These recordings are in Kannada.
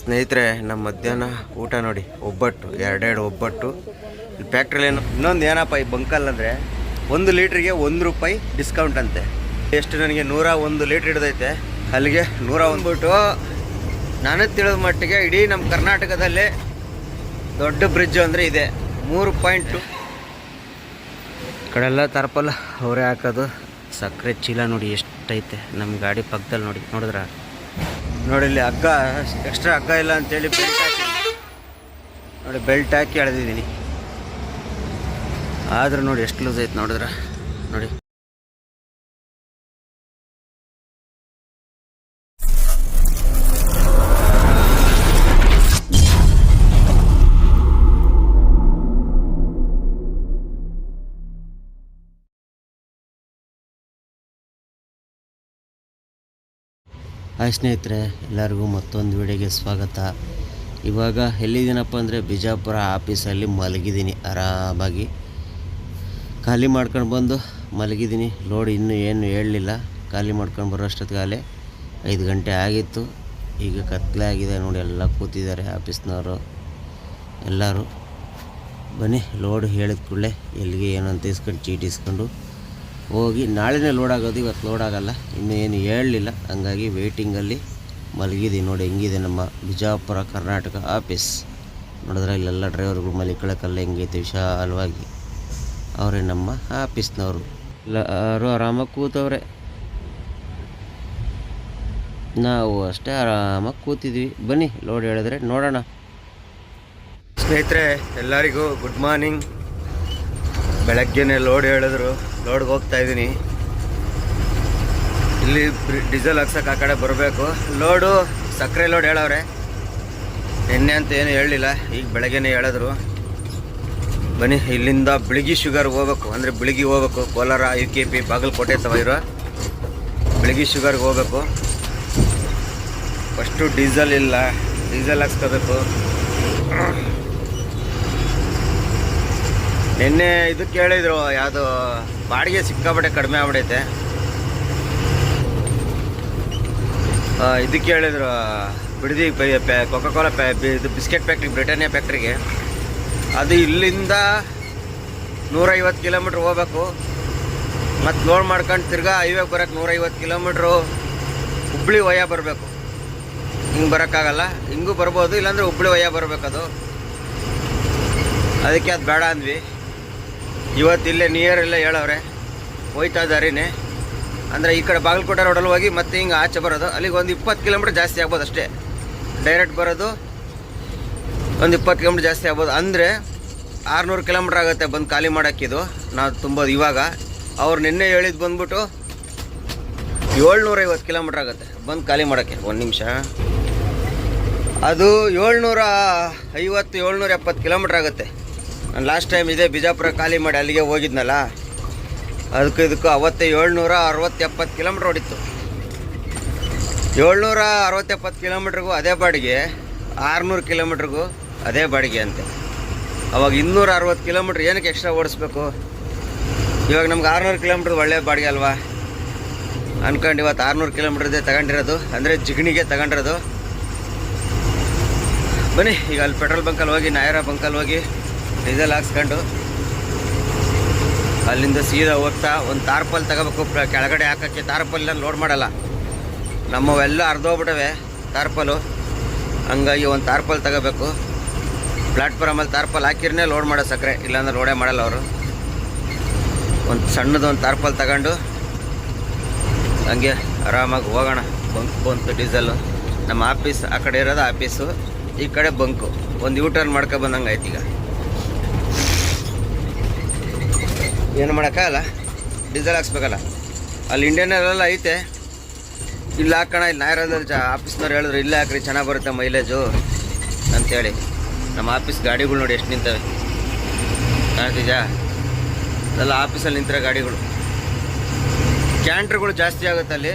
ಸ್ನೇಹಿತರೆ, ನಮ್ಮ ಮಧ್ಯಾಹ್ನ ಊಟ ನೋಡಿ, ಒಬ್ಬಟ್ಟು, ಎರಡೆರಡು ಒಬ್ಬಟ್ಟು. ಈ ಫ್ಯಾಕ್ಟ್ರಿಲಿ ಇನ್ನೊಂದು ಏನಪ್ಪ ಈ ಬಂಕಲ್ ಅಂದರೆ 1 ಲೀಟ್ರಿಗೆ ₹1 ಡಿಸ್ಕೌಂಟ್ ಅಂತೆ. ಎಷ್ಟು ನನಗೆ 101 ಲೀಟ್ರ್ ಹಿಡ್ದೈತೆ, ಅಲ್ಲಿಗೆ 101 ಬಿಟ್ಟು ನನಗೆ ತಿಳಿದ ಮಟ್ಟಿಗೆ ಇಡೀ ನಮ್ಮ ಕರ್ನಾಟಕದಲ್ಲೇ ದೊಡ್ಡ ಬ್ರಿಡ್ಜ್ ಅಂದರೆ ಇದೆ. 3.2 ಕಡೆಲ್ಲ ತರ್ಪಲ್ಲ ಅವರೇ ಹಾಕೋದು. ಸಕ್ಕರೆ ಚೀಲ ನೋಡಿ ಎಷ್ಟೈತೆ ನಮ್ಮ ಗಾಡಿ ಪಕ್ಕದಲ್ಲಿ ನೋಡಿದ್ರ ನೋಡಿ. ಇಲ್ಲಿ ಹಗ್ಗ ಎಕ್ಸ್ಟ್ರಾ ಹಗ್ಗ ಇಲ್ಲ ಅಂತೇಳಿ ಬೆಲ್ಟ್ ಹಾಕಿ ನೋಡಿ, ಬೆಲ್ಟ್ ಹಾಕಿ ಎಳೆದಿದ್ದೀನಿ. ಆದರೂ ನೋಡಿ ಎಷ್ಟು ಲೂಸ್ ಐತೆ ನೋಡಿದ್ರ ನೋಡಿ. ಹಾಯ್ ಸ್ನೇಹಿತರೆ, ಎಲ್ಲರಿಗೂ ಮತ್ತೊಂದು ವಿಡಿಯೋಗೆ ಸ್ವಾಗತ. ಇವಾಗ ಎಲ್ಲಿದ್ದೀನಪ್ಪ ಅಂದರೆ ಬಿಜಾಪುರ ಆಫೀಸಲ್ಲಿ ಮಲಗಿದ್ದೀನಿ. ಆರಾಮಾಗಿ ಖಾಲಿ ಮಾಡ್ಕೊಂಡು ಬಂದು ಮಲಗಿದ್ದೀನಿ. ಲೋಡ್ ಇನ್ನೂ ಏನು ಹೇಳಲಿಲ್ಲ. ಖಾಲಿ ಮಾಡ್ಕೊಂಡು ಬರೋ ಅಷ್ಟೊತ್ತಿಗಾಲೇ 5 ಗಂಟೆ ಆಗಿತ್ತು. ಈಗ ಕತ್ಲೆ ಆಗಿದೆ ನೋಡಿ, ಎಲ್ಲ ಕೂತಿದ್ದಾರೆ ಆಫೀಸ್ನವರು ಎಲ್ಲರೂ. ಬನ್ನಿ, ಲೋಡ್ ಹೇಳಿದ ಕೂಡಲೇ ಎಲ್ಲಿಗೆ ಏನು ಅಂತ ಇಸ್ಕೊಂಡು ಚೀಟಿ ಇಸ್ಕೊಂಡು ಹೋಗಿ ನಾಳೆನೇ ಲೋಡ್ ಆಗೋದು. ಇವತ್ತು ಲೋಡ್ ಆಗೋಲ್ಲ, ಇನ್ನೂ ಏನು ಹೇಳಲಿಲ್ಲ. ಹಂಗಾಗಿ ವೆಯ್ಟಿಂಗಲ್ಲಿ ಮಲಗಿದ್ದೀನಿ. ನೋಡಿ ಹೆಂಗಿದೆ ನಮ್ಮ ಬಿಜಾಪುರ ಕರ್ನಾಟಕ ಆಫೀಸ್. ನೋಡಿದ್ರೆ ಇಲ್ಲೆಲ್ಲ ಡ್ರೈವರ್ಗಳು ಮಲಿಕಳಕ್ಕೆಲ್ಲ ಹೆಂಗೈತೆ ವಿಶಾಲವಾಗಿ. ಅವರೇ ನಮ್ಮ ಆಫೀಸ್ನವರು. ಎಲ್ಲರೂ ಆರಾಮಾಗಿ ಕೂತವ್ರೆ, ನಾವು ಅಷ್ಟೇ ಆರಾಮಾಗಿ ಕೂತಿದ್ವಿ. ಬನ್ನಿ ಲೋಡ್ ಹೇಳಿದ್ರೆ ನೋಡೋಣ. ಸ್ನೇಹಿತರೆ, ಎಲ್ಲರಿಗೂ ಗುಡ್ ಮಾರ್ನಿಂಗ್. ಬೆಳಗ್ಗೆನೇ ಲೋಡ್ ಹೇಳಿದ್ರು, ಲೋಡ್ಗೆ ಹೋಗ್ತಾಯಿದ್ದೀನಿ. ಇಲ್ಲಿ ಡೀಸೆಲ್ ಹಾಕ್ಸೋಕೆ ಆ ಕಡೆ ಬರಬೇಕು. ಲೋಡು ಸಕ್ಕರೆ ಲೋಡ್ ಹೇಳವ್ರೆ, ಎಣ್ಣೆ ಅಂತ ಏನು ಹೇಳಲಿಲ್ಲ. ಈಗ ಬೆಳಗ್ಗೆನೇ ಹೇಳಿದ್ರು. ಬನ್ನಿ, ಇಲ್ಲಿಂದ ಬಿಳಿಗಿ ಶುಗರ್ ಹೋಗ್ಬೇಕು, ಅಂದರೆ ಬಿಳಿಗಿ ಹೋಗ್ಬೇಕು. ಕೋಲಾರ, UKP, ಬಾಗಲಕೋಟೆ ತವ ಇರೋ ಬಿಳಿಗಿ ಶುಗರ್ಗೆ ಹೋಗ್ಬೇಕು. ಫಸ್ಟು ಡೀಸೆಲ್ ಇಲ್ಲ, ಡೀಸೆಲ್ ಹಾಕ್ಸ್ಕೋಬೇಕು. ನಿನ್ನೆ ಇದಕ್ಕೆ ಹೇಳಿದರು, ಯಾವುದು ಬಾಡಿಗೆ ಸಿಕ್ಕಾಪಟ್ಟೆ ಕಡಿಮೆ ಆಗ್ಬಿಡೈತೆ. ಇದಕ್ಕೆ ಹೇಳಿದರು ಬಿಡದಿ ಕೊಕೋ-ಕೋಲಾ ಇದು ಬಿಸ್ಕೆಟ್ ಫ್ಯಾಕ್ಟ್ರಿ, ಬ್ರಿಟಾನಿಯಾ ಫ್ಯಾಕ್ಟ್ರಿಗೆ. ಅದು ಇಲ್ಲಿಂದ 150 ಕಿಲೋಮೀಟ್ರ್ ಹೋಗ್ಬೇಕು. ಮತ್ತು ಲೋಡ್ ಮಾಡ್ಕೊಂಡು ತಿರ್ಗಾ ಹೈವೇಗೆ ಬರೋಕ್ಕೆ 150 ಕಿಲೋಮೀಟ್ರು ಹುಬ್ಳಿ ವಯ ಬರಬೇಕು. ಹಿಂಗೆ ಬರೋಕ್ಕಾಗಲ್ಲ, ಹಿಂಗೂ ಬರ್ಬೋದು, ಇಲ್ಲಾಂದರೆ ಹುಬ್ಳಿ ವಯ ಬರಬೇಕದು. ಅದಕ್ಕೆ ಅದು ಬೇಡ ಅಂದ್ವಿ. ಇವತ್ತು ಇಲ್ಲೇ ನಿಯರಲ್ಲೇ ಹೇಳವ್ರೆ, ಹೋಯ್ತಾ ದಾರಿನೇ. ಅಂದರೆ ಈ ಕಡೆ ಬಾಗಲಕೋಟೆ ರೋಡಲ್ಲಿ ಹೋಗಿ ಮತ್ತೆ ಹಿಂಗೆ ಆಚೆ ಬರೋದು. ಅಲ್ಲಿಗೆ ಒಂದು 20 ಕಿಲೋಮೀಟ್ರ್ ಜಾಸ್ತಿ ಆಗ್ಬೋದು ಅಷ್ಟೇ. ಡೈರೆಕ್ಟ್ ಬರೋದು ಒಂದು 20 ಕಿಲೋಮೀಟ್ರ್ ಜಾಸ್ತಿ ಆಗ್ಬೋದು. ಅಂದರೆ 600 ಕಿಲೋಮೀಟ್ರ್ ಆಗುತ್ತೆ ಬಂದು ಖಾಲಿ ಮಾಡೋಕ್ಕಿದು. ನಾವು ತುಂಬೋದು ಇವಾಗ. ಅವ್ರು ನಿನ್ನೆ ಹೇಳಿದ್ದು ಬಂದ್ಬಿಟ್ಟು 750 ಕಿಲೋಮೀಟ್ರ್ ಆಗುತ್ತೆ ಬಂದು ಖಾಲಿ ಮಾಡೋಕ್ಕೆ. ಒಂದು ನಿಮಿಷ, ಅದು 750 770 ಕಿಲೋಮೀಟ್ರ್ ಆಗುತ್ತೆ. ನಾನು ಲಾಸ್ಟ್ ಟೈಮ್ ಇದೇ ಬಿಜಾಪುರ ಖಾಲಿ ಮಾಡಿ ಅಲ್ಲಿಗೆ ಹೋಗಿದ್ನಲ್ಲ, ಅದಕ್ಕೂ ಇದಕ್ಕೂ ಅವತ್ತೇ 760-70 ಕಿಲೋಮೀಟ್ರ್ ಹೊಡಿತ್ತು. 760-70 ಕಿಲೋಮೀಟ್ರಿಗೂ ಅದೇ ಬಾಡಿಗೆ, 600 ಕಿಲೋಮೀಟ್ರಿಗೂ ಅದೇ ಬಾಡಿಗೆ ಅಂತೆ. ಅವಾಗ 260 ಕಿಲೋಮೀಟ್ರ್ ಏನಕ್ಕೆ ಎಕ್ಸ್ಟ್ರಾ ಓಡಿಸ್ಬೇಕು? ಇವಾಗ ನಮ್ಗೆ 600 ಕಿಲೋಮೀಟ್ರ್ ಒಳ್ಳೆ ಬಾಡಿಗೆ ಅಲ್ವಾ ಅಂದ್ಕೊಂಡು ಇವತ್ತು 600 ಕಿಲೋಮೀಟ್ರದೇ ತಗೊಂಡಿರೋದು, ಅಂದರೆ ಜಿಗಣಿಗೆ ತಗೊಂಡಿರೋದು. ಬನ್ನಿ, ಈಗ ಅಲ್ಲಿ ಪೆಟ್ರೋಲ್ ಬಂಕಲ್ಲಿ ಹೋಗಿ, ನಾಯರ ಬಂಕಲ್ಲಿ ಹೋಗಿ ಡೀಸೆಲ್ ಹಾಕ್ಸ್ಕೊಂಡು ಅಲ್ಲಿಂದ ಸೀದಾ ಹೋಗ್ತಾ ಒಂದು ತಾರ್ಪಲ್ ತಗೋಬೇಕು. ಕೆಳಗಡೆ ಹಾಕೋಕ್ಕೆ ತಾರ್ಪಲ್ನ ಲೋಡ್ ಮಾಡಲ್ಲ, ನಮ್ಮವೆಲ್ಲ ಅರ್ಧೋಗ್ಬಿಟ್ಟವೆ ತಾರ್ಪಲು. ಹಂಗಾಗಿ ಒಂದು ತಾರ್ಪಲ್ ತಗೋಬೇಕು. ಪ್ಲಾಟ್ಫಾರ್ಮಲ್ಲಿ ತಾರ್ಪಲ್ ಹಾಕಿರೇ ಲೋಡ್ ಮಾಡೋ ಸಕ್ಕರೆ, ಇಲ್ಲಾಂದ್ರೆ ಲೋಡೇ ಮಾಡಲ್ಲ ಅವರು. ಒಂದು ಸಣ್ಣದು ಒಂದು ತಾರ್ಪಲ್ ತಗೊಂಡು ಹಂಗೆ ಆರಾಮಾಗಿ ಹೋಗೋಣ. ಬಂತು ಡೀಸೆಲ್ಲು. ನಮ್ಮ ಆಫೀಸ್ ಆ ಕಡೆ ಇರೋದು ಆಫೀಸು, ಈ ಕಡೆ ಬಂಕು. ಒಂದು U-ಟರ್ನ್ ಮಾಡ್ಕೊಬಂದಂಗೆ ಆಯ್ತು. ಈಗ ಏನು ಮಾಡೋಕ್ಕಾಗಲ್ಲ, ಡೀಸೆಲ್ ಹಾಕ್ಸ್ಬೇಕಲ್ಲ. ಅಲ್ಲಿ ಇಂಡಿಯನ್ನೆಲ್ಲ ಐತೆ, ಇಲ್ಲಿ ಹಾಕೋಣ. ಇಲ್ಲಿ ನಾಯರಲ್ಲಿ ಆಫೀಸ್ನವ್ರು ಹೇಳಿದ್ರು, ಇಲ್ಲೇ ಹಾಕ್ರಿ ಚೆನ್ನಾಗಿ ಬರುತ್ತೆ ಮೈಲೇಜು ಅಂಥೇಳಿ. ನಮ್ಮ ಆಫೀಸ್ ಗಾಡಿಗಳು ನೋಡಿ ಎಷ್ಟು ನಿಂತವೆ, ಕಾಣ್ತಿದ್ಯಾ? ಅದೆಲ್ಲ ಆಫೀಸಲ್ಲಿ ನಿಂತಿರೋ ಗಾಡಿಗಳು. ಕ್ಯಾಂಟ್ರ್ಗಳು ಜಾಸ್ತಿ ಆಗುತ್ತೆ ಅಲ್ಲಿ,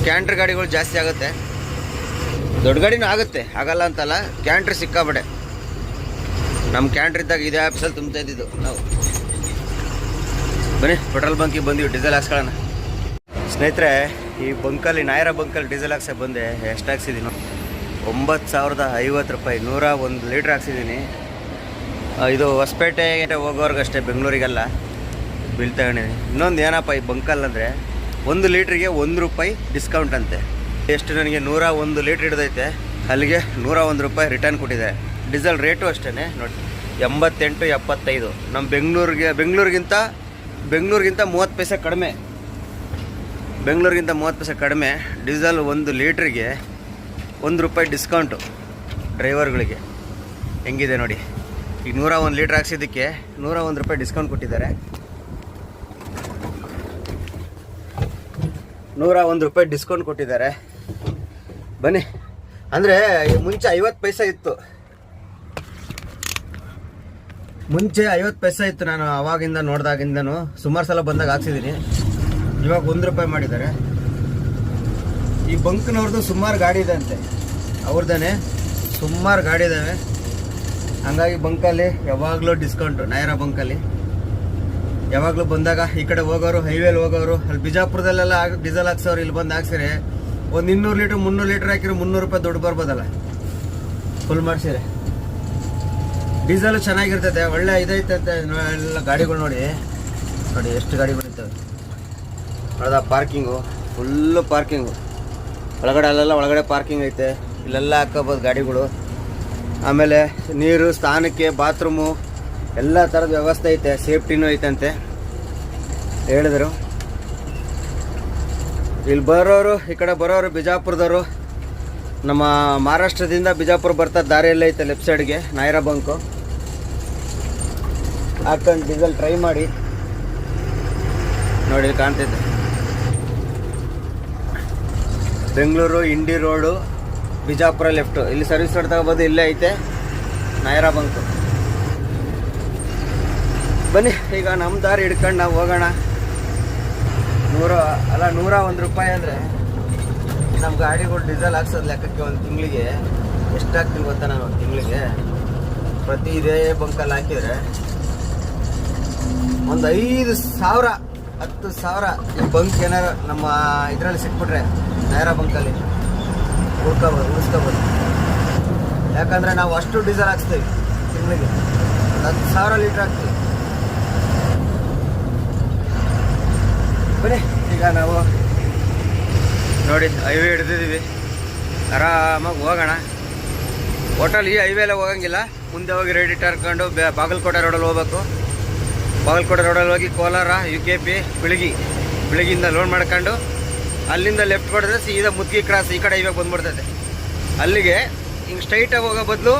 ಕ್ಯಾಂಟ್ರ್ ಗಾಡಿಗಳು ಜಾಸ್ತಿ ಆಗುತ್ತೆ. ದೊಡ್ಡ ಗಾಡಿನೂ ಆಗುತ್ತೆ, ಆಗಲ್ಲ ಅಂತಲ್ಲ. ಕ್ಯಾಂಟ್ರ್ ಸಿಕ್ಕಾಬಡೆ. ನಮ್ಮ ಕ್ಯಾಂಟ್ರ್ ಇದ್ದಾಗ ಇದೇ ಆಫೀಸಲ್ಲಿ ತುಂಬ್ತಾ ಇದ್ದಿದ್ದು ನಾವು. ಬನ್ನಿ, ಪೆಟ್ರೋಲ್ ಬಂಕಿಗೆ ಬಂದಿವಿ, ಡೀಸೆಲ್ ಹಾಕ್ಸ್ಕೊಳ್ಳೋಣ. ಸ್ನೇಹಿತರೆ, ಈ ಬಂಕಲ್ಲಿ ನಾಯರ ಬಂಕಲ್ಲಿ ಡೀಸೆಲ್ ಹಾಕ್ಸಕ್ಕೆ ಬಂದೆ. ಎಷ್ಟು ಹಾಕ್ಸಿದ್ದೀನಿ 9,050 ರೂಪಾಯಿ 101 ಲೀಟ್ರ್ ಹಾಕ್ಸಿದ್ದೀನಿ. ಇದು ಹೊಸಪೇಟೆ ಹೋಗೋರ್ಗಷ್ಟೇ, ಬೆಂಗಳೂರಿಗೆಲ್ಲ ಬಿಲ್ ತಗೊಂಡಿದ್ದೀನಿ. ಇನ್ನೊಂದು ಏನಪ್ಪ ಈ ಬಂಕಲ್ಲಂದರೆ 1 ಲೀಟ್ರಿಗೆ 1 ರೂಪಾಯಿ ಡಿಸ್ಕೌಂಟ್ ಅಂತೆ. ಎಷ್ಟು ನನಗೆ 101 ಲೀಟ್ರ್ ಹಿಡಿದೈತೆ, ಅಲ್ಲಿಗೆ 101 ರೂಪಾಯಿ ರಿಟರ್ನ್ ಕೊಟ್ಟಿದೆ. ಡೀಸೆಲ್ ರೇಟು ಅಷ್ಟೇ ನೋಡಿ 88-75. ನಮ್ಮ ಬೆಂಗಳೂರಿಗಿಂತ 30 ಪೈಸೆ ಕಡಿಮೆ. ಬೆಂಗಳೂರಿಗಿಂತ 30 ಪೈಸೆ ಕಡಿಮೆ ಡೀಸೆಲ್ 1 ಲೀಟ್ರಿಗೆ 1 ರೂಪಾಯಿ ಡಿಸ್ಕೌಂಟು ಡ್ರೈವರ್ಗಳಿಗೆ. ಹೆಂಗಿದೆ ನೋಡಿ, ಈಗ 101 ಲೀಟ್ರ್ ಹಾಕ್ಸಿದ್ದಕ್ಕೆ 101 ರೂಪಾಯಿ ಡಿಸ್ಕೌಂಟ್ ಕೊಟ್ಟಿದ್ದಾರೆ. 101 ರೂಪಾಯಿ ಡಿಸ್ಕೌಂಟ್ ಕೊಟ್ಟಿದ್ದಾರೆ. ಬನ್ನಿ. ಅಂದರೆ ಮುಂಚೆ 50 ಪೈಸೆ ಇತ್ತು, ನಾನು ಆವಾಗಿಂದ ನೋಡ್ದಾಗಿಂದನೂ ಸುಮಾರು ಸಲ ಬಂದಾಗ ಹಾಕ್ಸಿದ್ದೀನಿ. ಇವಾಗ 1 ರೂಪಾಯಿ ಮಾಡಿದ್ದಾರೆ. ಈ ಬಂಕ್ನವ್ರದ್ದು ಸುಮಾರು ಗಾಡಿ ಇದೆ ಅಂತೆ, ಅವ್ರದೇ ಸುಮಾರು ಗಾಡಿ ಇದ್ದಾವೆ. ಹಂಗಾಗಿ ಬಂಕಲ್ಲಿ ಯಾವಾಗಲೂ ಡಿಸ್ಕೌಂಟು. ನಾಯರ ಬಂಕಲ್ಲಿ ಯಾವಾಗಲೂ ಬಂದಾಗ ಈ ಕಡೆ ಹೋಗೋರು, ಹೈವೇಲಿ ಹೋಗೋರು, ಅಲ್ಲಿ ಬಿಜಾಪುರದಲ್ಲೆಲ್ಲ ಡೀಸೆಲ್ ಹಾಕ್ಸೋರು, ಇಲ್ಲಿ ಬಂದು ಹಾಕ್ಸಿರಿ ಒಂದು 200 ಲೀಟ್ರ್ 300 ಲೀಟ್ರ್ ಹಾಕಿರೋ 300 ರೂಪಾಯಿ ದುಡ್ಡು ಬರ್ಬೋದಲ್ಲ ಫುಲ್ ಮಾಡಿಸಿರಿ. ಡೀಸೆಲು ಚೆನ್ನಾಗಿರ್ತೈತೆ, ಒಳ್ಳೆ ಇದೈತೆ ಅಂತ ಎಲ್ಲ ಗಾಡಿಗಳು ನೋಡಿ ಎಷ್ಟು ಗಾಡಿಗಳಿರ್ತವೆ. ನೋಡ್ದ ಪಾರ್ಕಿಂಗು, ಫುಲ್ಲು ಪಾರ್ಕಿಂಗು. ಒಳಗಡೆ ಪಾರ್ಕಿಂಗ್ ಐತೆ, ಇಲ್ಲೆಲ್ಲ ಹಾಕೋಬೋದು ಗಾಡಿಗಳು. ಆಮೇಲೆ ನೀರು, ಸ್ನಾನಕ್ಕೆ, ಬಾತ್ರೂಮು ಎಲ್ಲ ಥರದ ವ್ಯವಸ್ಥೆ ಐತೆ, ಸೇಫ್ಟಿನೂ ಐತಂತೆ ಹೇಳಿದರು. ಇಲ್ಲಿ ಬರೋರು, ಈ ಕಡೆ ಬರೋರು ಬಿಜಾಪುರದವರು, ನಮ್ಮ ಮಹಾರಾಷ್ಟ್ರದಿಂದ ಬಿಜಾಪುರ ಬರ್ತಾ ದಾರಿಯಲ್ಲೇ ಐತೆ ಲೆಫ್ಟ್ ಸೈಡ್ಗೆ ನಾಯರ ಬಂಕು. ಹಾಕೊಂಡು ಡೀಸೆಲ್ ಟ್ರೈ ಮಾಡಿ ನೋಡಿ, ಕಾಣ್ತೈತೆ ಬೆಂಗಳೂರು ಇಂಡಿ ರೋಡು, ಬಿಜಾಪುರ ಲೆಫ್ಟು. ಇಲ್ಲಿ ಸರ್ವಿಸ್ ರೋಡ್ ತಗೋಬೋದು, ಇಲ್ಲೇ ಐತೆ ನಾಯರ ಬಂಕು. ಬನ್ನಿ ಈಗ ನಮ್ಮ ದಾರಿ ಹಿಡ್ಕೊಂಡು ನಾವು ಹೋಗೋಣ. 101 ರೂಪಾಯಿ ಅಂದರೆ ನಮ್ಮ ಗಾಡಿಗಳು ಡೀಸೆಲ್ ಹಾಕ್ಸೋದು ಲೆಕ್ಕಕ್ಕೆ ಒಂದು ತಿಂಗಳಿಗೆ ಎಷ್ಟಾಗ್ತೀನಿ ಗೊತ್ತಾ? ನಾನು ಒಂದು ತಿಂಗಳಿಗೆ ಪ್ರತಿ ಇದೇ ಬಂಕಲ್ಲಿ ಹಾಕಿದರೆ ಒಂದು 5,000 10,000 ಈ ಬಂಕ್ ಏನಾರು ನಮ್ಮ ಇದರಲ್ಲಿ ಸಿಕ್ಬಿಟ್ರೆ ನಾಯರ ಬಂಕಲ್ಲಿ ಉಳಿಸ್ಕೋಬೋದು. ಯಾಕಂದರೆ ನಾವು ಅಷ್ಟು ಡೀಸೆಲ್ ಹಾಕ್ಸ್ತೀವಿ ತಿಂಗಳಿಗೆ, 10,000 ಲೀಟ್ರ್ ಹಾಕ್ತೀವಿ. ಬನ್ನಿ ಈಗ ನಾವು ನೋಡಿ ಹೈವೇ ಹಿಡಿದಿದ್ದೀವಿ, ಆರಾಮಾಗಿ ಹೋಗೋಣ. ಹೋಟೆಲ್ ಈ ಹೈವೇಲೆ ಹೋಗಂಗಿಲ್ಲ, ಮುಂದೆ ಹೋಗಿ ರೆಡಿ ಟರ್ಕೊಂಡು ಬಾಗಲಕೋಟೆ ರೋಡಲ್ಲಿ ಹೋಗ್ಬೇಕು. ಬಾಗಲಕೋಟೆ ರೋಡಲ್ಲಿ ಹೋಗಿ ಕೋಲಾರ UKP ಬೆಳಗಿಂದ ಲೋಡ್ ಮಾಡ್ಕೊಂಡು ಅಲ್ಲಿಂದ ಲೆಫ್ಟ್ ಹೊಡೆದ್ರೆ ಸೀದಾ ಮುದ್ಗಿ ಕ್ರಾಸ್ ಈ ಕಡೆ ಹೈವೇ ಬಂದ್ಬಿಡ್ತೈತೆ. ಅಲ್ಲಿಗೆ ಹಿಂಗೆ ಸ್ಟ್ರೈಟಾಗಿ ಹೋಗೋ ಬದಲು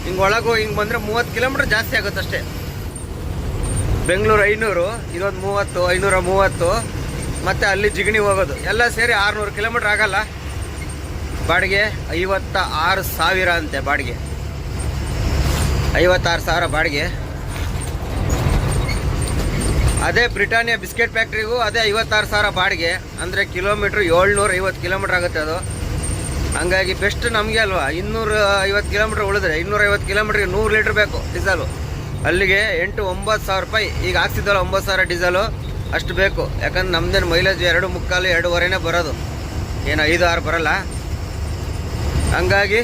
ಹಿಂಗೆ ಒಳಗೆ ಹಿಂಗೆ ಬಂದರೆ 30 ಕಿಲೋಮೀಟ್ರ್ ಜಾಸ್ತಿ ಆಗುತ್ತೆ ಅಷ್ಟೇ. ಬೆಂಗಳೂರು 500, ಇದೊಂದು 30, 530, ಮತ್ತು ಅಲ್ಲಿ ಜಿಗಣಿ ಹೋಗೋದು ಎಲ್ಲ ಸೇರಿ 600 ಕಿಲೋಮೀಟ್ರ್ ಆಗಲ್ಲ. ಬಾಡಿಗೆ 56,000 ಅಂತೆ. ಬಾಡಿಗೆ 56,000 ಬಾಡಿಗೆ. ಅದೇ ಬ್ರಿಟಾನಿಯಾ ಬಿಸ್ಕೆಟ್ ಫ್ಯಾಕ್ಟ್ರಿಗೂ ಅದೇ 56,000 ಬಾಡಿಗೆ. ಅಂದರೆ ಕಿಲೋಮೀಟ್ರ್ 750 ಕಿಲೋಮೀಟ್ರ್ ಆಗುತ್ತೆ ಅದು. ಹಂಗಾಗಿ ಬೆಸ್ಟ್ ನಮಗೆ ಅಲ್ವಾ. 250 ಕಿಲೋಮೀಟ್ರ್ ಉಳಿದ್ರೆ 250 ಕಿಲೋಮೀಟ್ರಿಗೆ 100 ಲೀಟ್ರ್ ಬೇಕು ಡೀಸೆಲು. ಅಲ್ಲಿಗೆ 8-9,000 ರೂಪಾಯಿ. ಈಗ ಹಾಕ್ಸಿದ್ದಲ್ಲ 9,000 ಡೀಸೆಲು ಅಷ್ಟು ಬೇಕು. ಯಾಕಂದ್ರೆ ನಮ್ದೇನು ಮೈಲೇಜ್ 2.25-2.5 ಬರೋದು, ಏನು 5-6 ಬರೋಲ್ಲ. ಹಂಗಾಗಿ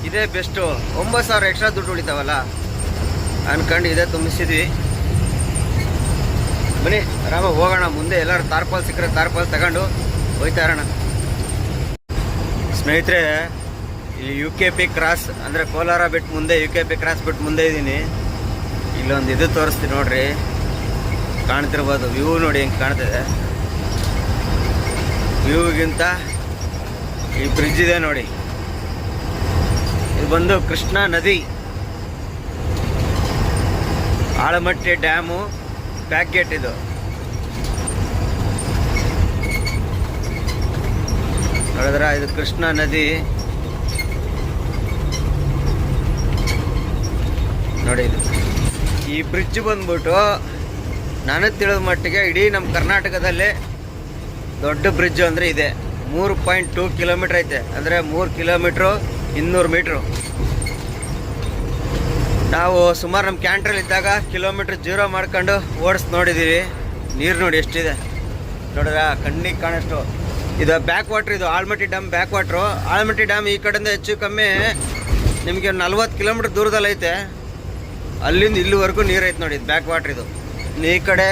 ಇದೇ ಬೆಸ್ಟು. 9,000 ಎಕ್ಸ್ಟ್ರಾ ದುಡ್ಡು ಉಳಿತಾವಲ್ಲ ಅಂದ್ಕೊಂಡು ಇದೇ ತುಂಬಿಸಿದ್ವಿ. ಬನ್ನಿ ಆರಾಮಾಗಿ ಹೋಗೋಣ. ಮುಂದೆ ಎಲ್ಲರೂ ತಾರ್ಪಾಲ್ ಸಿಕ್ಕರೆ ತಾರ್ಪಾಲ್ ತಗೊಂಡು ಹೋಯ್ತಾ ಇರೋಣ. ಸ್ನೇಹಿತರೆ, ಇಲ್ಲಿ UKP ಕ್ರಾಸ್ ಅಂದರೆ ಕೋಲಾರ ಬಿಟ್ಟು ಮುಂದೆ UKP ಕ್ರಾಸ್ ಬಿಟ್ಟು ಮುಂದೆ ಇದ್ದೀನಿ. ಇಲ್ಲೊಂದು ಇದು ತೋರಿಸ್ತೀನಿ ನೋಡ್ರಿ, ಕಾಣ್ತಿರ್ಬೋದು. ವ್ಯೂ ನೋಡಿ ಹೆಂಗೆ ಕಾಣ್ತಿದೆ. ವ್ಯೂಗಿಂತ ಈ ಬ್ರಿಡ್ಜ್ ಇದೆ ನೋಡಿ, ಇದು ಬಂದು ಕೃಷ್ಣಾ ನದಿ, ಆಳಮಟ್ಟಿ ಡ್ಯಾಮು ಬ್ಯಾಕ್ ಗೇಟ್. ಇದು ನೋಡಿದ್ರ, ಇದು ಕೃಷ್ಣಾ ನದಿ ನೋಡಿ. ಇದು ಈ ಬ್ರಿಡ್ಜ್ ಬಂದ್ಬಿಟ್ಟು ನನಗೆ ತಿಳಿದ ಮಟ್ಟಿಗೆ ಇಡೀ ನಮ್ಮ ಕರ್ನಾಟಕದಲ್ಲೇ ದೊಡ್ಡ ಬ್ರಿಡ್ಜ್ ಅಂದರೆ ಇದೆ. 3.2 ಕಿಲೋಮೀಟ್ರ್ ಐತೆ. ಅಂದರೆ 3 ಕಿಲೋಮೀಟ್ರು 200 ಮೀಟ್ರು. ನಾವು ಸುಮಾರು ನಮ್ಮ ಕ್ಯಾಂಟ್ರಲ್ಲಿದ್ದಾಗ ಕಿಲೋಮೀಟ್ರ್ 0 ಮಾಡ್ಕೊಂಡು ಓಡಿಸಿ ನೋಡಿದ್ದೀವಿ. ನೀರು ನೋಡಿ ಎಷ್ಟಿದೆ ನೋಡಿದ್ರ, ಕಣ್ಣಿಗೆ ಕಾಣಷ್ಟು ಇದು ಬ್ಯಾಕ್ ವಾಟ್ರ್, ಇದು Almatti dam back water. Almatti dam ಈ ಕಡೆಯಿಂದ ಹೆಚ್ಚು ಕಮ್ಮಿ ನಿಮಗೆ 40 ಕಿಲೋಮೀಟ್ರ್ ದೂರದಲ್ಲಿ ಐತೆ. ಅಲ್ಲಿಂದ ಇಲ್ಲಿವರೆಗೂ ನೀರು ಐತೆ ನೋಡಿ. ಇದು ಬ್ಯಾಕ್ ವಾಟ್ರ್. ಇದು ಈ ಕಡೆ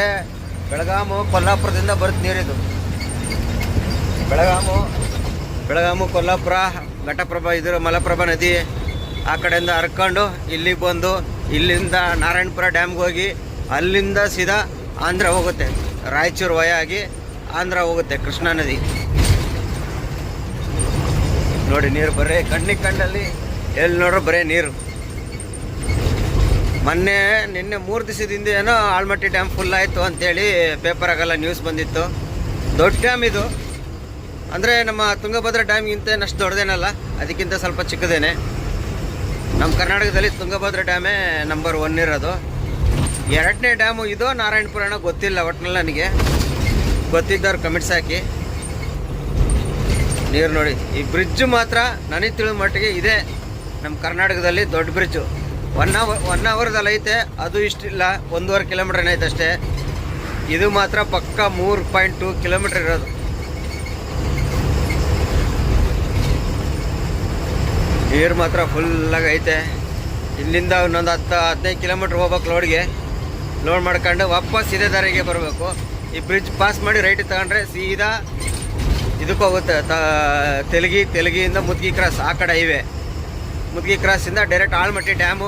ಬೆಳಗಾಮು ಕೊಲ್ಲಾಪುರದಿಂದ ಬರುತ್ತೆ ನೀರಿದು. ಬೆಳಗಾಮು ಕೊಲ್ಲಾಪುರ ಘಟಪ್ರಭಾ ಇದು ಮಲಪ್ರಭಾ ನದಿ ಆ ಕಡೆಯಿಂದ ಹರ್ಕೊಂಡು ಇಲ್ಲಿಗೆ ಬಂದು ಇಲ್ಲಿಂದ ನಾರಾಯಣಪುರ ಡ್ಯಾಮ್ಗೆ ಹೋಗಿ ಅಲ್ಲಿಂದ ಸೀದಾ ಆಂಧ್ರ ಹೋಗುತ್ತೆ. ರಾಯಚೂರು ವಯ ಆಗಿ ಆಂಧ್ರ ಹೋಗುತ್ತೆ ಕೃಷ್ಣಾ ನದಿ. ನೋಡಿ ನೀರು ಬರೀ ಕಣ್ಣಲ್ಲಿ ಎಲ್ಲಿ ನೋಡ್ರು ಬರೀ ನೀರು. ನಿನ್ನೆ 3 ದಿವಸದಿಂದ ಏನೋ ಆಲ್ಮಟ್ಟಿ ಡ್ಯಾಮ್ ಫುಲ್ ಆಯಿತು ಅಂತೇಳಿ ಪೇಪರಾಗೆಲ್ಲ ನ್ಯೂಸ್ ಬಂದಿತ್ತು. ದೊಡ್ಡ ಡ್ಯಾಮ್ ಇದು. ಅಂದರೆ ನಮ್ಮ ತುಂಗಭದ್ರಾ ಡ್ಯಾಮ್ಗಿಂತ ಅಷ್ಟು ದೊಡ್ಡದೇನಲ್ಲ, ಅದಕ್ಕಿಂತ ಸ್ವಲ್ಪ ಚಿಕ್ಕದೇನೆ. ನಮ್ಮ ಕರ್ನಾಟಕದಲ್ಲಿ ತುಂಗಭದ್ರಾ ಡ್ಯಾಮೇ ನಂಬರ್ 1 ಇರೋದು. 2ನೇ ಡ್ಯಾಮು ಇದು ನಾರಾಯಣಪುರನ ಗೊತ್ತಿಲ್ಲ ಒಟ್ಟಿನಲ್ಲಿ. ನನಗೆ ಗೊತ್ತಿದ್ದವ್ರು ಕಮೆಂಟ್ಸ್ ಹಾಕಿ. ನೀರು ನೋಡಿ. ಈ ಬ್ರಿಡ್ಜ್ ಮಾತ್ರ ನನಗೆ ತಿಳಿದ ಮಟ್ಟಿಗೆ ಇದೆ ನಮ್ಮ ಕರ್ನಾಟಕದಲ್ಲಿ ದೊಡ್ಡ ಬ್ರಿಡ್ಜು. 1 ಅವರ್ದಲ್ಲಿ ಐತೆ. ಅದು ಇಷ್ಟಿಲ್ಲ, 1.5 ಕಿಲೋಮೀಟ್ರ್ ಐತೆ ಅಷ್ಟೇ. ಇದು ಮಾತ್ರ ಪಕ್ಕ 3.2 ಕಿಲೋಮೀಟ್ರ್ ಇರೋದು. ನೀರು ಮಾತ್ರ ಫುಲ್ಲಾಗಿ ಐತೆ. ಇಲ್ಲಿಂದ ಇನ್ನೊಂದು 10-15 ಕಿಲೋಮೀಟ್ರ್ ಹೋಗ್ಬೇಕು ಲೋಡ್ ಮಾಡ್ಕೊಂಡು ವಾಪಸ್ ಇದೇ ದಾರಿಗೆ ಬರಬೇಕು. ಈ ಬ್ರಿಡ್ಜ್ ಪಾಸ್ ಮಾಡಿ ರೈಟಿಗೆ ತಗೊಂಡ್ರೆ ಸೀದಾ ಇದಕ್ಕೆ ಹೋಗುತ್ತೆ. ತೆಲಗಿಯಿಂದ ಮುದ್ಗಿ ಕ್ರಾಸ್ ಆ ಕಡೆ ಹೈವೇ. ಮುದ್ಗಿ ಕ್ರಾಸಿಂದ ಡೈರೆಕ್ಟ್ ಆಲ್ಮಟ್ಟಿ ಡ್ಯಾಮ್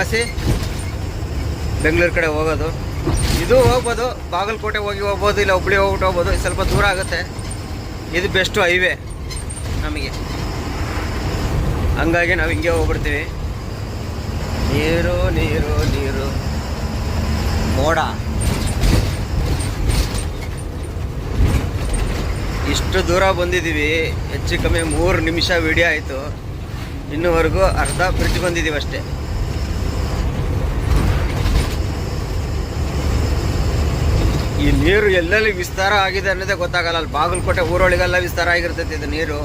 ಹಸಿ ಬೆಂಗಳೂರು ಕಡೆ ಹೋಗೋದು. ಇದು ಹೋಗ್ಬೋದು, ಬಾಗಲಕೋಟೆ ಹೋಗ್ಬೋದು, ಇಲ್ಲ ಹುಬ್ಳಿ ಹೋಗ್ಬಿಟ್ಟು ಹೋಗ್ಬೋದು. ಸ್ವಲ್ಪ ದೂರ ಆಗುತ್ತೆ. ಇದು ಬೆಸ್ಟು ಹೈವೇ ನಮಗೆ. ಹಂಗಾಗಿ ನಾವು ಹಿಂಗೆ ಹೋಗ್ಬಿಡ್ತೀವಿ. ನೀರು ನೀರು ನೀರು ಮೋಡ. ಇಷ್ಟು ದೂರ ಬಂದಿದ್ದೀವಿ. ಹೆಚ್ಚು ಕಮ್ಮಿ 3 ನಿಮಿಷ ವಿಡಿಯೋ ಆಯಿತು. ಇನ್ನೂವರೆಗೂ ಅರ್ಧ ಬ್ರಿಡ್ಜ್ ಬಂದಿದ್ದೀವಿ ಅಷ್ಟೇ. ಈ ನೀರು ಎಲ್ಲೆಲ್ಲಿ ವಿಸ್ತಾರ ಆಗಿದೆ ಅನ್ನೋದೇ ಗೊತ್ತಾಗಲ್ಲ. ಅಲ್ಲಿ ಬಾಗಲಕೋಟೆ ಊರೊಳಗೆಲ್ಲ ವಿಸ್ತಾರ ಆಗಿರ್ತೈತಿ ಇದು ನೀರು.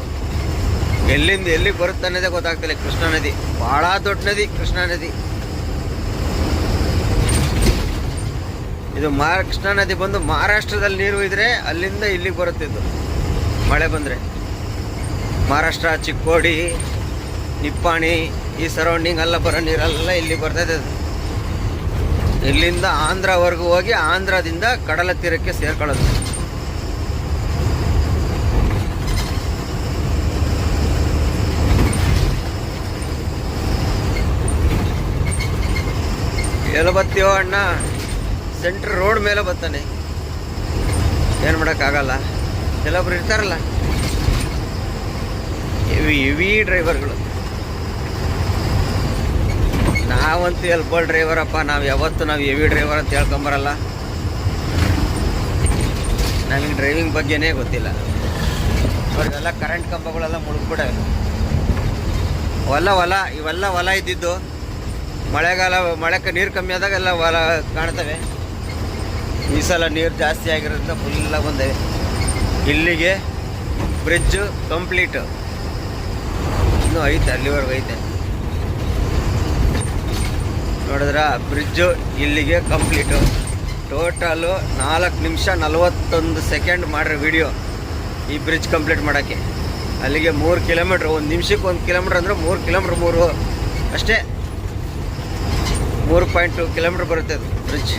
ಎಲ್ಲಿಂದ ಎಲ್ಲಿಗೆ ಬರುತ್ತೆ ಅನ್ನೋದೇ ಗೊತ್ತಾಗ್ತಿಲ್ಲ. ಕೃಷ್ಣಾ ನದಿ ಭಾಳ ದೊಡ್ಡ ನದಿ. ಕೃಷ್ಣಾ ನದಿ ಇದು ಕೃಷ್ಣಾ ನದಿ ಬಂದು ಮಹಾರಾಷ್ಟ್ರದಲ್ಲಿ ನೀರು ಇದ್ರೆ ಅಲ್ಲಿಂದ ಇಲ್ಲಿಗೆ ಬರುತ್ತಿದ್ದು ಮಳೆ ಬಂದರೆ. ಮಹಾರಾಷ್ಟ್ರ, ಚಿಕ್ಕೋಡಿ, ನಿಪ್ಪಾಣಿ ಈ ಸರೌಂಡಿಂಗ್ ಎಲ್ಲ ಬರೋ ನೀರೆಲ್ಲ ಇಲ್ಲಿ ಬರ್ತೈತೆ. ಇಲ್ಲಿಂದ ಆಂಧ್ರವರೆಗೂ ಹೋಗಿ ಆಂಧ್ರದಿಂದ ಕಡಲ ತೀರಕ್ಕೆ ಸೇರ್ಕೊಳ್ಳೋದು. ಎಲ್ಲ ಬತ್ತೀವೋ ಅಣ್ಣ, ಸೆಂಟ್ರ್ ರೋಡ್ ಮೇಲೆ ಬರ್ತಾನೆ. ಏನು ಮಾಡೋಕ್ಕಾಗಲ್ಲ. ಕೆಲವೊಬ್ರು ಇರ್ತಾರಲ್ಲ ಹೆವಿ ಡ್ರೈವರ್ಗಳು. ನಾವಂತೂ ಎಲ್ಪಲ್ ಡ್ರೈವರಪ್ಪ. ನಾವು ಹೆವಿ ಡ್ರೈವರ್ ಅಂತ ಹೇಳ್ಕೊಂಬರಲ್ಲ. ನಮಗೆ ಡ್ರೈವಿಂಗ್ ಬಗ್ಗೆನೇ ಗೊತ್ತಿಲ್ಲ. ಅವ್ರಿಗೆಲ್ಲ ಕರೆಂಟ್ ಕಂಬಗಳೆಲ್ಲ ಮುಳುಗ್ಬಿಡ. ಇವೆಲ್ಲ ಹೊಲ ಇದ್ದಿದ್ದು. ಮಳೆಗೆ ನೀರು ಕಮ್ಮಿ ಆದಾಗ ಎಲ್ಲ ಹೊಲ ಕಾಣ್ತವೆ. ಈ ಸಲ ನೀರು ಜಾಸ್ತಿ ಆಗಿರೋದ್ರಿಂದ ಫುಲ್ಲಾಗಿ ಬಂದಿವೆ. ಇಲ್ಲಿಗೆ ಬ್ರಿಡ್ಜು ಕಂಪ್ಲೀಟು. ಇನ್ನೂ ಐತೆ, ಅಲ್ಲಿವರೆಗೂ ಐತೆ. ನೋಡಿದ್ರ ಬ್ರಿಡ್ಜು ಇಲ್ಲಿಗೆ ಕಂಪ್ಲೀಟು. ಟೋಟಲು 4 ನಿಮಿಷ 41 ಸೆಕೆಂಡ್ ಮಾಡ್ರೆ ವಿಡಿಯೋ ಈ ಬ್ರಿಡ್ಜ್ ಕಂಪ್ಲೀಟ್ ಮಾಡೋಕ್ಕೆ. ಅಲ್ಲಿಗೆ 3 ಕಿಲೋಮೀಟ್ರ್. 1 ನಿಮಿಷಕ್ಕೆ 1 ಕಿಲೋಮೀಟ್ರ್ ಅಂದರೆ 3 ಕಿಲೋಮೀಟ್ರ್ 3 ಅಷ್ಟೇ. 3.2 ಕಿಲೋಮೀಟ್ರ್ ಬರುತ್ತೆ ಅದು ಬ್ರಿಡ್ಜ್.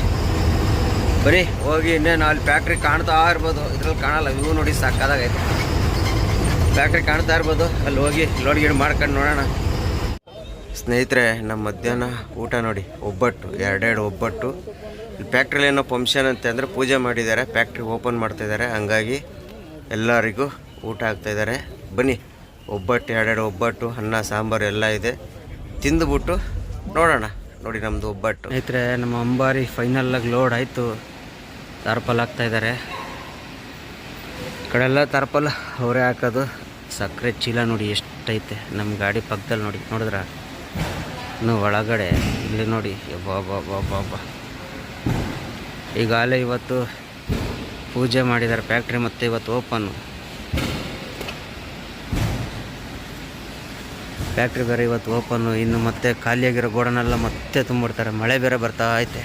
ಬರೀ ಹೋಗಿ ಇನ್ನೇನು ಅಲ್ಲಿ ಫ್ಯಾಕ್ಟ್ರಿ ಕಾಣ್ತಾ ಇರ್ಬೋದು. ಇದ್ರಲ್ಲಿ ಕಾಣಲ್ಲ. ಇವು ನೋಡಿ ಸಾಕಾದಾಗೈತೆ. ಫ್ಯಾಕ್ಟ್ರಿ ಕಾಣ್ತಾ ಇರ್ಬೋದು. ಅಲ್ಲಿ ಹೋಗಿ ಲೋಡ್ ಗೀಡ್ ಮಾಡ್ಕೊಂಡು ನೋಡೋಣ. ಸ್ನೇಹಿತರೆ, ನಮ್ಮ ಮಧ್ಯಾಹ್ನ ಊಟ ನೋಡಿ. ಒಬ್ಬಟ್ಟು, 2 ಒಬ್ಬಟ್ಟು. ಇಲ್ಲಿ ಫ್ಯಾಕ್ಟ್ರಿಲಿ ಏನೋ ಫಂಕ್ಷನ್ ಅಂತಂದರೆ ಪೂಜೆ ಮಾಡಿದ್ದಾರೆ. ಫ್ಯಾಕ್ಟ್ರಿ ಓಪನ್ ಮಾಡ್ತಾಯಿದ್ದಾರೆ. ಹಂಗಾಗಿ ಎಲ್ಲರಿಗೂ ಊಟ ಆಗ್ತಾಯಿದ್ದಾರೆ. ಬನ್ನಿ, ಒಬ್ಬಟ್ಟು, 2 ಒಬ್ಬಟ್ಟು, ಅನ್ನ ಸಾಂಬಾರು ಎಲ್ಲ ಇದೆ. ತಿಂದುಬಿಟ್ಟು ನೋಡೋಣ. ನೋಡಿ ನಮ್ಮದು ಒಬ್ಬಟ್ಟು. ಸ್ನೇಹಿತರೆ, ನಮ್ಮ ಅಂಬಾರಿ ಫೈನಲ್ಲಾಗಿ ಲೋಡ್ ಆಯಿತು. ತಾರ್ಪಲ್ ಹಾಕ್ತಾಯಿದ್ದಾರೆ. ಈ ಕಡೆಲ್ಲ ತಾರ್ಪಲ್ ಅವರೇ ಹಾಕೋದು. ಸಕ್ಕರೆ ಚೀಲ ನೋಡಿ ಎಷ್ಟೈತೆ. ನಮ್ಮ ಗಾಡಿ ಪಕ್ಕದಲ್ಲಿ ನೋಡಿದ್ರ ಇನ್ನು ಒಳಗಡೆ ಇಲ್ಲಿ ನೋಡಿ. ಬಾಬಾ ಈಗಾಗಲೇ ಇವತ್ತು ಪೂಜೆ ಮಾಡಿದ್ದಾರೆ ಫ್ಯಾಕ್ಟ್ರಿ. ಮತ್ತು ಇವತ್ತು ಓಪನ್ನು ಫ್ಯಾಕ್ಟ್ರಿ ಬೇರೆ ಇವತ್ತು ಓಪನ್ನು. ಇನ್ನು ಮತ್ತೆ ಖಾಲಿಯಾಗಿರೋ ಗೋಡನೆಲ್ಲ ಮತ್ತೆ ತುಂಬಿಡ್ತಾರೆ. ಮಳೆ ಬೇರೆ ಬರ್ತಾ ಐತೆ.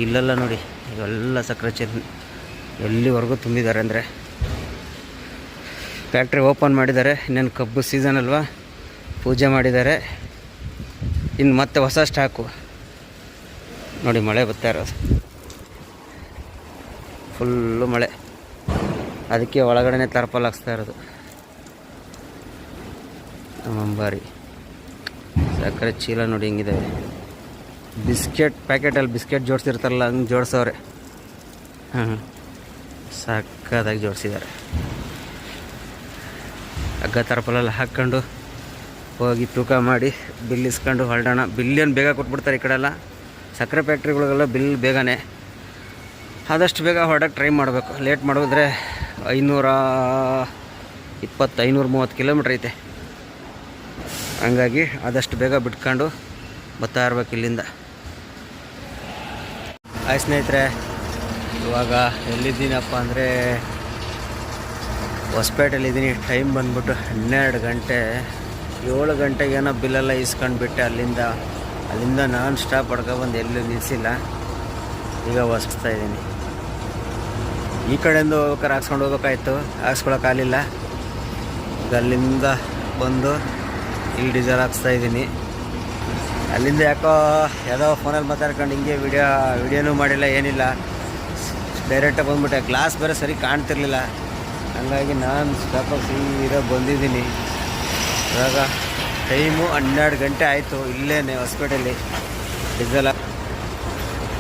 ಇಲ್ಲೆಲ್ಲ ನೋಡಿ ಇವೆಲ್ಲ ಸಕ್ಕರೆ ಚೀಲ ಎಲ್ಲಿವರೆಗೂ ತುಂಬಿದ್ದಾರೆ ಅಂದರೆ. ಫ್ಯಾಕ್ಟ್ರಿ ಓಪನ್ ಮಾಡಿದ್ದಾರೆ, ಇನ್ನೇನು ಕಬ್ಬು ಸೀಸನ್ ಅಲ್ವಾ, ಪೂಜೆ ಮಾಡಿದ್ದಾರೆ. ಇನ್ನು ಮತ್ತೆ ಹೊಸ ಸ್ಟಾಕು ನೋಡಿ. ಮಳೆ ಬರ್ತಾ ಇರೋದು, ಫುಲ್ಲು ಮಳೆ, ಅದಕ್ಕೆ ಒಳಗಡೆ ತರ್ಪಲ್ ಹಾಕ್ಸ್ತಾ ಇರೋದು. ಅಂಬಾರಿ ಸಕ್ಕರೆ ಚೀಲ ನೋಡಿ ಹೆಂಗಿದ್ದಾವೆ. ಬಿಸ್ಕೆಟ್ ಪ್ಯಾಕೆಟಲ್ಲಿ ಬಿಸ್ಕೆಟ್ ಜೋಡಿಸಿರ್ತಾರಲ್ಲ ಹಂಗೆ ಜೋಡಿಸೋರೆ. ಹಾಂ, ಸಕ್ಕತ್ತಾಗಿ ಜೋಡಿಸಿದ್ದಾರೆ. ಹಗ್ಗ ತರ್ಪಲೆಲ್ಲ ಹಾಕ್ಕೊಂಡು ಹೋಗಿ ತೂಕ ಮಾಡಿ ಬಿಲ್ ಇಸ್ಕೊಂಡು ಹೊರಡೋಣ. ಬಿಲ್ಲೇನು ಬೇಗ ಕೊಟ್ಬಿಡ್ತಾರೆ ಈ ಕಡೆ ಎಲ್ಲ. ಸಕ್ಕರೆ ಫ್ಯಾಕ್ಟ್ರಿಗಳಿಗೆಲ್ಲ ಬಿಲ್ ಬೇಗನೆ, ಆದಷ್ಟು ಬೇಗ ಹೊರಡೋಕ್ಕೆ ಟ್ರೈ ಮಾಡಬೇಕು. ಲೇಟ್ ಮಾಡಿದ್ರೆ 530 ಕಿಲೋಮೀಟ್ರ್ ಐತೆ. ಹಂಗಾಗಿ ಆದಷ್ಟು ಬೇಗ ಬಿಟ್ಕೊಂಡು ಬರ್ತಾ ಇರ್ಬೇಕು ಇಲ್ಲಿಂದ. ಆಯ್ತು ಸ್ನೇಹಿತರೆ, ಇವಾಗ ಎಲ್ಲಿದ್ದೀನಪ್ಪ ಅಂದರೆ ಹೊಸಪೇಟೆಯಲ್ಲಿದ್ದೀನಿ. ಟೈಮ್ ಬಂದ್ಬಿಟ್ಟು 12 ಗಂಟೆ. 7 ಗಂಟೆಗೇನೋ ಬಿಲ್ಲೆಲ್ಲ ಇಸ್ಕೊಂಡ್ಬಿಟ್ಟೆ. ಅಲ್ಲಿಂದ ನಾನ್ ಸ್ಟಾಪ್ ಪಡ್ಕೊಬಂದು ಎಲ್ಲೂ ನಿಲ್ಲಿಸಿಲ್ಲ. ಈಗ ಹೊಸ್ತಾ ಇದ್ದೀನಿ. ಈ ಕಡೆಯಿಂದ ಹೋಗ್ಬೇಕಾರೆ ಹಾಕ್ಸ್ಕೊಂಡು ಹೋಗ್ಬೇಕಾಯ್ತು, ಹಾಕ್ಸ್ಕೊಳಕ್ಕಾಗಲಿಲ್ಲ. ಈಗ ಅಲ್ಲಿಂದ ಬಂದು ಇಲ್ಲಿ ಡೀಸೆಲ್ ಹಾಕ್ಸ್ತಾಯಿದ್ದೀನಿ. ಅಲ್ಲಿಂದ ಯಾಕೋ ಯಾವುದೋ ಫೋನಲ್ಲಿ ಮಾತಾಡ್ಕೊಂಡು ಹಿಂಗೆ ವಿಡಿಯೋನೂ ಮಾಡಿಲ್ಲ, ಏನಿಲ್ಲ, ಡೈರೆಕ್ಟಾಗಿ ಬಂದ್ಬಿಟ್ಟೆ. ಗ್ಲಾಸ್ ಬೇರೆ ಸರಿ ಕಾಣ್ತಿರ್ಲಿಲ್ಲ, ಹಂಗಾಗಿ ನಾನು ಸ್ಟಾಪಾಗಿ ಸೀದಾ ಬಂದಿದ್ದೀನಿ. ಇವಾಗ ಟೈಮು 12 ಗಂಟೆ ಆಯಿತು. ಇಲ್ಲೇ ಹೊಸಪೇಟೆಯಲ್ಲಿ ಡೀಸೆಲ್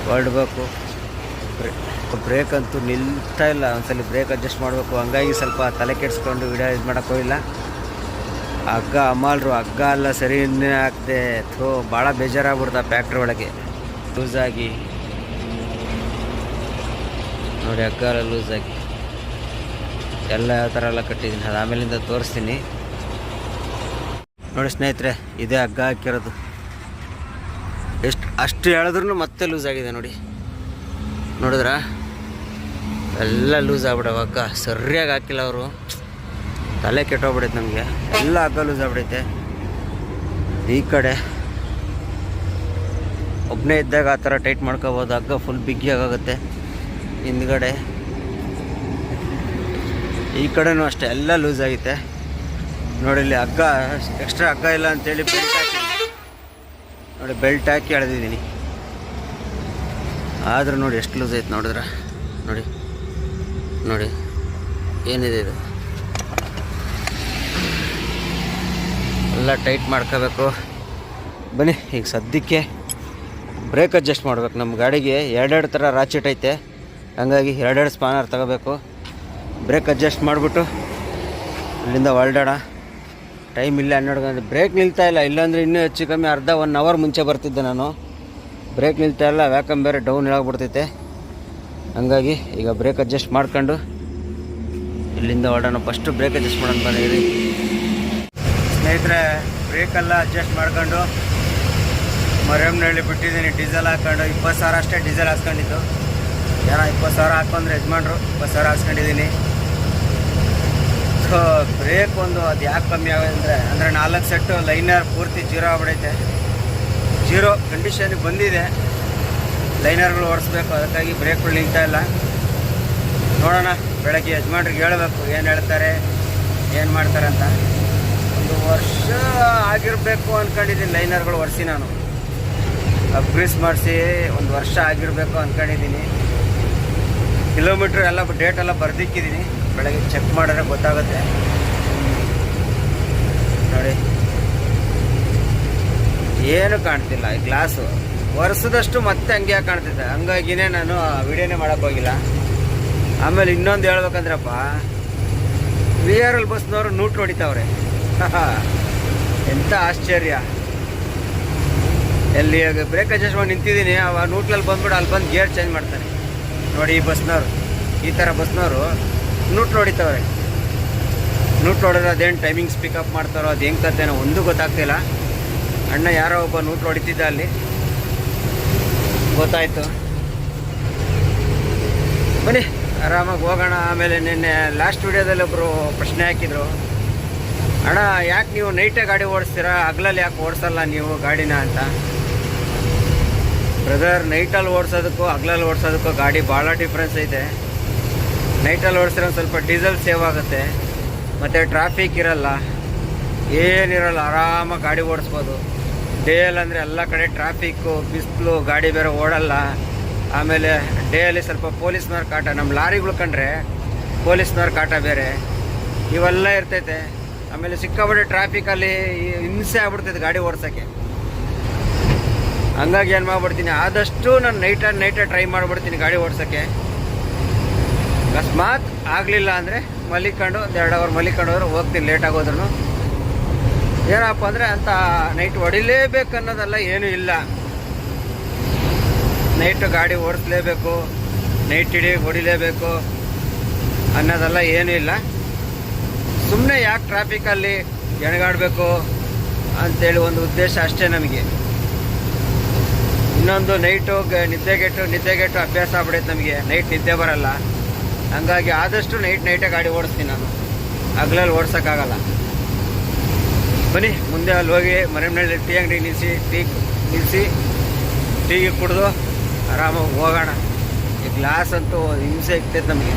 ಹೊರಡ್ಬೇಕು. ಬ್ರೇಕ್ ಅಂತೂ ನಿಲ್ತಾ ಇಲ್ಲ. ಒಂದ್ಸಲ ಬ್ರೇಕ್ ಅಡ್ಜಸ್ಟ್ ಮಾಡಬೇಕು. ಹಂಗಾಗಿ ಸ್ವಲ್ಪ ತಲೆ ಕೆಡಿಸ್ಕೊಂಡು ವಿಡಿಯೋ ಇದು ಮಾಡೋಕ್ಕೆ ಹೋಗಿಲ್ಲ. ಹಗ್ಗ ಅಮಾಲ್ರು ಹಗ್ಗ ಎಲ್ಲ ಸರಿನೇ ಆಗ್ತದೆ. ಭಾಳ ಬೇಜಾರಾಗ್ಬಿಡ್ತಾ ಫ್ಯಾಕ್ಟ್ರಿ ಒಳಗೆ ಲೂಸಾಗಿ ನೋಡಿ. ಹಗ್ಗ ಎಲ್ಲ ಲೂಸಾಗಿ ಎಲ್ಲ ಯಾವ ಥರ ಎಲ್ಲ ಕಟ್ಟಿದ್ದೀನಿ. ಅದು ಆಮೇಲಿಂದ ತೋರಿಸ್ತೀನಿ ನೋಡಿ ಸ್ನೇಹಿತರೆ. ಇದೇ ಹಗ್ಗ ಹಾಕಿರೋದು. ಅಷ್ಟು ಹೇಳಿದ್ರೂ ಮತ್ತೆ ಲೂಸ್ ಆಗಿದೆ ನೋಡಿ. ನೋಡಿದ್ರ ಎಲ್ಲ ಲೂಸ್ ಆಗ್ಬಿಡವ. ಹಗ್ಗ ಸರಿಯಾಗಿ ಹಾಕಿಲ್ಲ ಅವರು. ತಲೆ ಕೆಟ್ಟೋಗ್ಬಿಡೈತೆ ನಮಗೆ. ಎಲ್ಲ ಹಗ್ಗ ಲೂಸ್ ಆಗ್ಬಿಡೈತೆ. ಈ ಕಡೆ ಒಬ್ಬನೇ ಇದ್ದಾಗ ಆ ಥರ ಟೈಟ್ ಮಾಡ್ಕೋಬೋದು. ಹಗ್ಗ ಫುಲ್ ಬಿಗಿಯಾಗುತ್ತೆ. ಹಿಂದ್ಗಡೆ ಈ ಕಡೆನೂ ಅಷ್ಟೇ ಎಲ್ಲ ಲೂಸ್ ಆಗೈತೆ ನೋಡಿ. ಇಲ್ಲಿ ಹಗ್ಗ ಎಕ್ಸ್ಟ್ರಾ ಹಗ್ಗ ಇಲ್ಲ ಅಂತೇಳಿ ಬೆಲ್ಟ್ ಹಾಕಿ ನೋಡಿ, ಬೆಲ್ಟ್ ಹಾಕಿ ಎಳೆದಿದ್ದೀನಿ. ಆದರೂ ನೋಡಿ ಎಷ್ಟು ಲೂಸ್ ಐತೆ ನೋಡಿದ್ರೆ. ನೋಡಿ ಏನಿದೆ ಇದು. ಎಲ್ಲ ಟೈಟ್ ಮಾಡ್ಕೋಬೇಕು. ಬನ್ನಿ ಈಗ ಸದ್ಯಕ್ಕೆ ಬ್ರೇಕ್ ಅಡ್ಜಸ್ಟ್ ಮಾಡ್ಬೇಕು. ನಮ್ಮ ಗಾಡಿಗೆ 2 ಥರ ರಾಚೆಟ್ ಐತೆ, ಹಂಗಾಗಿ 2 ಸ್ಪಾನರ್ ತಗೋಬೇಕು. ಬ್ರೇಕ್ ಅಡ್ಜಸ್ಟ್ ಮಾಡಿಬಿಟ್ಟು ಇಲ್ಲಿಂದ ಹೊರಡೋಣ. ಟೈಮ್ ಇಲ್ಲ 12 ಗಂಟೆ. ಬ್ರೇಕ್ ನಿಲ್ತಾ ಇಲ್ಲ, ಇಲ್ಲಾಂದರೆ ಇನ್ನೂ ಹೆಚ್ಚು ಕಮ್ಮಿ ಅರ್ಧ 1 ಅವರ್ ಮುಂಚೆ ಬರ್ತಿದ್ದೆ ನಾನು. ಬ್ರೇಕ್ ನಿಲ್ತಾ ಇಲ್ಲ, ವ್ಯಾಕಮ್ ಬೇರೆ ಡೌನ್ ಹೇಳಾಗ್ಬಿಡ್ತೈತೆ. ಹಂಗಾಗಿ ಈಗ ಬ್ರೇಕ್ ಅಡ್ಜಸ್ಟ್ ಮಾಡ್ಕೊಂಡು ಇಲ್ಲಿಂದ ಹೊರಡೋಣ. ಫಸ್ಟು ಬ್ರೇಕ್ ಅಡ್ಜಸ್ಟ್ ಮಾಡೋಣ ಬನ್ನಿರಿ ಸ್ನೇಹಿತರೆ. ಬ್ರೇಕೆಲ್ಲ ಅಡ್ಜಸ್ಟ್ ಮಾಡ್ಕೊಂಡು ಮರಿಯಮ್ನಹಳ್ಳಿ ಬಿಟ್ಟಿದ್ದೀನಿ. ಡೀಸೆಲ್ ಹಾಕ್ಕೊಂಡು 20,000 ಅಷ್ಟೇ ಡೀಸೆಲ್ ಹಾಕ್ಸ್ಕೊಂಡಿದ್ದು. ಏನೋ 20,000 ಹಾಕೊಂಡ್ರೆ ಯಜಮಾನ್ರು 20,000 ಹಾಕ್ಸ್ಕೊಂಡಿದ್ದೀನಿ. ಸೊ ಬ್ರೇಕ್ ಒಂದು ಅದು ಯಾಕೆ ಕಮ್ಮಿ ಆಗೋದು ಅಂದರೆ 4 ಸೆಟ್ಟು ಲೈನರ್ ಪೂರ್ತಿ ಜೀರೋ ಆಗ್ಬಿಡೈತೆ. ಜೀರೋ ಕಂಡೀಷನ್ಗೆ ಬಂದಿದೆ. ಲೈನರ್ಗಳು ಓಡಿಸ್ಬೇಕು, ಅದಕ್ಕಾಗಿ ಬ್ರೇಕ್ಗಳು ನಿಲ್ತಾ ಇಲ್ಲ. ನೋಡೋಣ, ಬೆಳಗ್ಗೆ ಯಜಮಾನ್ರಿಗೆ ಹೇಳಬೇಕು ಏನು ಹೇಳ್ತಾರೆ, ಏನು ಮಾಡ್ತಾರೆ ಅಂತ. 1 ವರ್ಷ ಆಗಿರಬೇಕು ಅಂದ್ಕೊಂಡಿದ್ದೀನಿ ಲೈನರ್ಗಳು ಒರೆಸಿ. ನಾನು ಅಪ್ಗ್ರೀಸ್ ಮಾಡಿಸಿ 1 ವರ್ಷ ಆಗಿರಬೇಕು ಅಂದ್ಕೊಂಡಿದ್ದೀನಿ. ಕಿಲೋಮೀಟ್ರ್ ಎಲ್ಲ ಡೇಟೆಲ್ಲ ಬರ್ದಿಕ್ಕಿದ್ದೀನಿ. ಬೆಳಗ್ಗೆ ಚೆಕ್ ಮಾಡಿದ್ರೆ ಗೊತ್ತಾಗುತ್ತೆ ನೋಡಿ. ಏನು ಕಾಣ್ತಿಲ್ಲ ಈ ಗ್ಲಾಸು. ಒರೆಸಿದಷ್ಟು ಮತ್ತೆ ಹಂಗೆ ಕಾಣ್ತಿದ್ದೆ. ಹಂಗಾಗಿನೇ ನಾನು ವಿಡಿಯೋನೇ ಮಾಡೋಕ್ಕೋಗಿಲ್ಲ. ಆಮೇಲೆ ಇನ್ನೊಂದು ಹೇಳ್ಬೇಕಂದ್ರಪ್ಪ, VRL ಬಸ್ನವರು ನೂಟ್ ಹೊಡಿತಾವ್ರೆ. ಎಂಥ ಆಶ್ಚರ್ಯ. ಎಲ್ಲಿ ಬ್ರೇಕ್ ಅಡ್ಜಸ್ಟ್ ಮಾಡಿ ನಿಂತಿದ್ದೀನಿ, ಅವ ನೂಟ್ಲಲ್ಲಿ ಬಂದ್ಬಿಟ್ಟು ಅಲ್ಲಿ ಬಂದು ಗೇರ್ ಚೇಂಜ್ ಮಾಡ್ತಾನೆ ನೋಡಿ. ಈ ಬಸ್ನವರು, ಈ ಥರ ಬಸ್ನವರು ನೂಟ್ ಹೊಡಿತಾವ್ರೆ. ನೂಟ್ ಹೊಡೆದ್ರೆ ಅದೇನು ಟೈಮಿಂಗ್ಸ್ ಪಿಕಪ್ ಮಾಡ್ತಾರೋ ಅದು ಹೆಂಗೆ ಕತ್ತೇನೋ ಒಂದು ಗೊತ್ತಾಗ್ತಿಲ್ಲ. ಅಣ್ಣ ಯಾರೋ ಒಬ್ಬ ನೂಟ್ ಹೊಡಿತಿದ್ದ ಅಲ್ಲಿ, ಗೊತ್ತಾಯಿತು. ಬನ್ನಿ ಆರಾಮಾಗಿ ಹೋಗೋಣ. ಆಮೇಲೆ ನಿನ್ನೆ ಲಾಸ್ಟ್ ವಿಡಿಯೋದಲ್ಲಿ ಒಬ್ಬರು ಪ್ರಶ್ನೆ ಹಾಕಿದರು, ಅಣ್ಣ ಯಾಕೆ ನೀವು ನೈಟೇ ಗಾಡಿ ಓಡಿಸ್ತೀರಾ, ಹಗಲಲ್ಲಿ ಯಾಕೆ ಓಡಿಸಲ್ಲ ನೀವು ಗಾಡಿನ ಅಂತ. ಬ್ರದರ್, ನೈಟಲ್ಲಿ ಓಡಿಸೋದಕ್ಕೂ ಹಗಲಲ್ಲಿ ಓಡಿಸೋದಕ್ಕೂ ಗಾಡಿ ಭಾಳ ಡಿಫ್ರೆನ್ಸ್ ಐತೆ. ನೈಟಲ್ಲಿ ಓಡಿಸಿದ್ರೆ ಒಂದು ಸ್ವಲ್ಪ ಡೀಸೆಲ್ ಸೇವ್ ಆಗುತ್ತೆ, ಮತ್ತು ಟ್ರಾಫಿಕ್ ಇರಲ್ಲ, ಏನಿರಲ್ಲ, ಆರಾಮಾಗಿ ಗಾಡಿ ಓಡಿಸ್ಬೋದು. ಡೇಯಲ್ಲಿ ಅಂದರೆ ಎಲ್ಲ ಕಡೆ ಟ್ರಾಫಿಕ್ಕು, ಬಿಸಿಲು, ಗಾಡಿ ಬೇರೆ ಓಡಲ್ಲ. ಆಮೇಲೆ ಡೇಯಲ್ಲಿ ಸ್ವಲ್ಪ ಪೊಲೀಸ್ನವ್ರ ಕಾಟ, ನಮ್ಮ ಲಾರಿಗಳು ಕಂಡ್ರೆ ಪೊಲೀಸ್ನವ್ರ ಕಾಟ ಬೇರೆ ಇವೆಲ್ಲ ಇರ್ತೈತೆ. ಆಮೇಲೆ ಸಿಕ್ಕಾಪಟ್ಟೆ ಟ್ರಾಫಿಕಲ್ಲಿ ಹಿಂಸೆ ಆಗ್ಬಿಡ್ತೈತೆ ಗಾಡಿ ಓಡ್ಸೋಕ್ಕೆ. ಹಂಗಾಗಿ ಏನು ಮಾಡ್ಬಿಡ್ತೀನಿ, ಆದಷ್ಟು ನಾನು ನೈಟೇ ಟ್ರೈ ಮಾಡಿಬಿಡ್ತೀನಿ ಗಾಡಿ ಓಡ್ಸೋಕ್ಕೆ. ಅಕಸ್ಮಾತ್ ಆಗಲಿಲ್ಲ ಅಂದರೆ ಮಲಿಕೊಂಡು 2 ಅವರ್ ಮಲಿಕೊಂಡೋದ್ರೆ ಹೋಗ್ತೀನಿ, ಲೇಟ್ ಆಗೋದ್ರೂ. ಏನಪ್ಪ ಅಂದರೆ ಅಂತ ನೈಟ್ ಹೊಡಿಲೇಬೇಕು ಅನ್ನೋದೆಲ್ಲ ಏನೂ ಇಲ್ಲ. ನೈಟು ಗಾಡಿ ಓಡಿಸ್ಲೇಬೇಕು, ನೈಟ್ ಹೊಡಿಲೇಬೇಕು ಅನ್ನೋದೆಲ್ಲ ಏನೂ ಇಲ್ಲ. ಸುಮ್ಮನೆ ಯಾಕೆ ಟ್ರಾಫಿಕಲ್ಲಿ ಎಣಗಾಡಬೇಕು ಅಂತೇಳಿ ಒಂದು ಉದ್ದೇಶ ಅಷ್ಟೇ ನಮಗೆ. ಇನ್ನೊಂದು ನೈಟು ನಿದ್ದೆಗೆಟ್ಟು ಅಭ್ಯಾಸ ಆಗ್ಬಿಡೈತೆ ನಮಗೆ, ನೈಟ್ ನಿದ್ದೆ ಬರಲ್ಲ. ಹಂಗಾಗಿ ಆದಷ್ಟು ನೈಟೇ ಗಾಡಿ ಓಡಿಸ್ತೀನಿ ನಾನು, ಹಗಲಲ್ಲಿ ಓಡ್ಸೋಕ್ಕಾಗಲ್ಲ. ಬನ್ನಿ ಮುಂದೆ ಅಲ್ಲಿ ಹೋಗಿ ಮನೆ ಟೀ ಅಂಗಡಿ ನಿಲ್ಲಿಸಿ ಟೀಗೆ ಕುಡಿದು ಆರಾಮಾಗಿ ಹೋಗೋಣ. ಈ ಗ್ಲಾಸ್ ಅಂತೂ ಹಿಂಸೆ ಇರ್ತೈತೆ ನಮಗೆ.